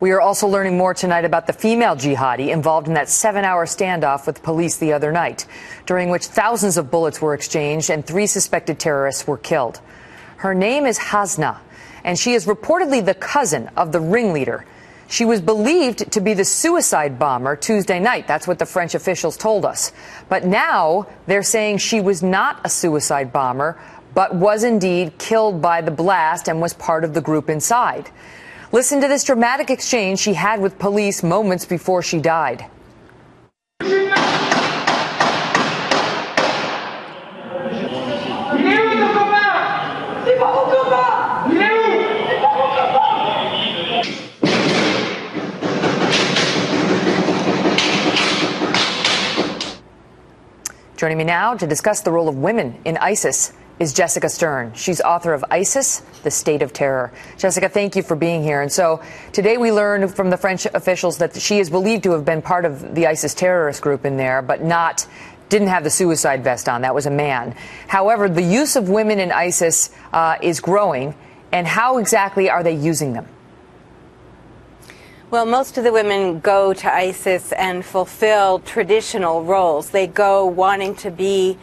We are also learning more tonight about the female jihadi involved in that 7-hour standoff with police the other night, during which thousands of bullets were exchanged and 3 suspected terrorists were killed. Her name is Hasna, and she is reportedly the cousin of the ringleader. She was believed to be the suicide bomber Tuesday night. That's what the French officials told us. But now they're saying she was not a suicide bomber, but was indeed killed by the blast and was part of the group inside. Listen to this dramatic exchange she had with police moments before she died. Joining me now to discuss the role of women in ISIS is Jessica Stern. She's author of ISIS, The State of Terror. Jessica, thank you for being here. And so today we learned from the French officials that she is believed to have been part of the ISIS terrorist group in there, but didn't have the suicide vest on. That was a man. However, the use of women in ISIS is growing. And how exactly are they using them? Well, most of the women go to ISIS and fulfill traditional roles. They go wanting to be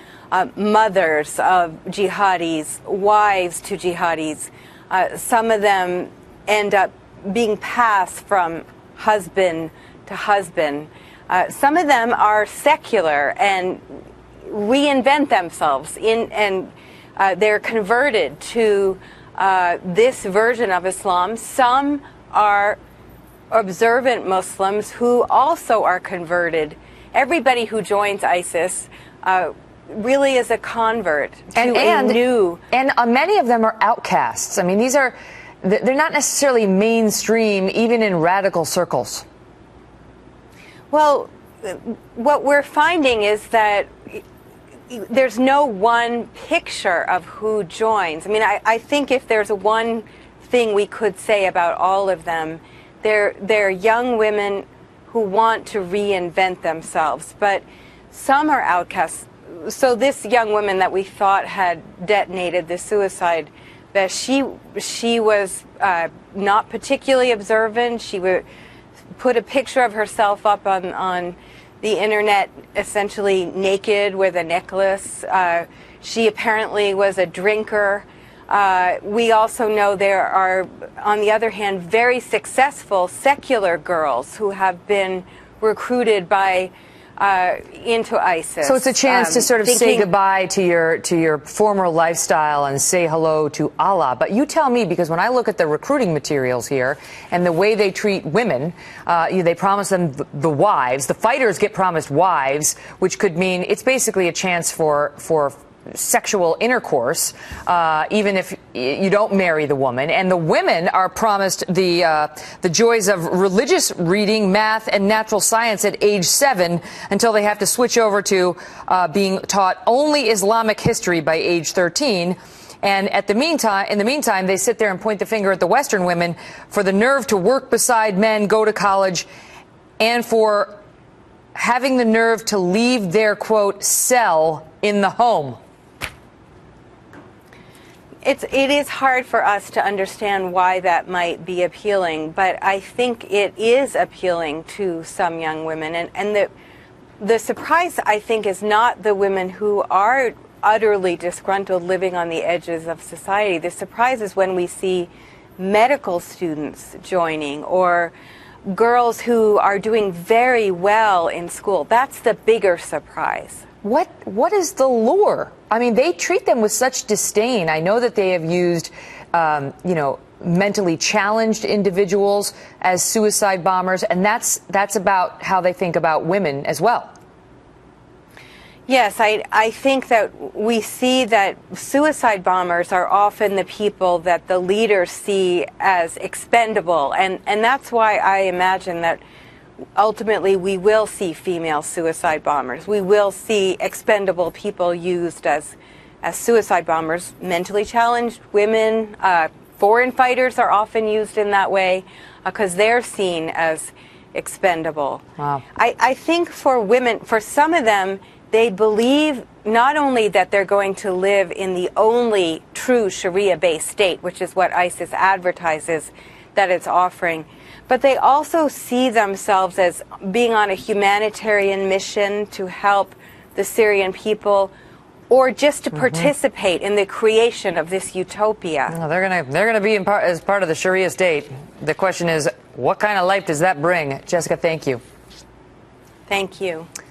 mothers of jihadis, wives to jihadis. Some of them end up being passed from husband to husband. Some of them are secular and reinvent themselves and they're converted to this version of Islam. Some are observant Muslims who also are converted. Everybody who joins ISIS really is a convert to a new. And many of them are outcasts. I mean, they're not necessarily mainstream, even in radical circles. Well, what we're finding is that there's no one picture of who joins. I mean, I think if there's one thing we could say about all of them, they're young women who want to reinvent themselves, but some are outcasts. So this young woman that we thought had detonated the suicide vest, she was not particularly observant. She would put a picture of herself up on the internet, essentially naked with a necklace. She apparently was a drinker. We also know there are, on the other hand, very successful secular girls who have been recruited by into ISIS. So it's a chance to sort of say goodbye to your former lifestyle and say hello to Allah. But you tell me, because when I look at the recruiting materials here and the way they treat women, they promise them the wives. The fighters get promised wives, which could mean it's basically a chance for sexual intercourse, even if you don't marry the woman. And the women are promised the joys of religious reading, math, and natural science at age 7 until they have to switch over to being taught only Islamic history by age 13. And in the meantime, they sit there and point the finger at the Western women for the nerve to work beside men, go to college, and for having the nerve to leave their, quote, cell in the home. It is hard for us to understand why that might be appealing, but I think it is appealing to some young women. And the surprise, I think, is not the women who are utterly disgruntled, living on the edges of society. The surprise is when we see medical students joining, or girls who are doing very well in school. That's the bigger surprise. What is the lure? I mean, they treat them with such disdain. I know that they have used, mentally challenged individuals as suicide bombers, and that's about how they think about women as well. Yes, I think that we see that suicide bombers are often the people that the leaders see as expendable, and that's why I imagine that ultimately we will see female suicide bombers. We will see expendable people used as suicide bombers. Mentally challenged women, foreign fighters are often used in that way because they're seen as expendable. Wow. I think for women, for some of them, they believe not only that they're going to live in the only true Sharia-based state, which is what ISIS advertises, that it's offering. But they also see themselves as being on a humanitarian mission to help the Syrian people, or just to participate in the creation of this utopia. Well, they're gonna be as part of the Sharia state. The question is, what kind of life does that bring? Jessica, thank you. Thank you.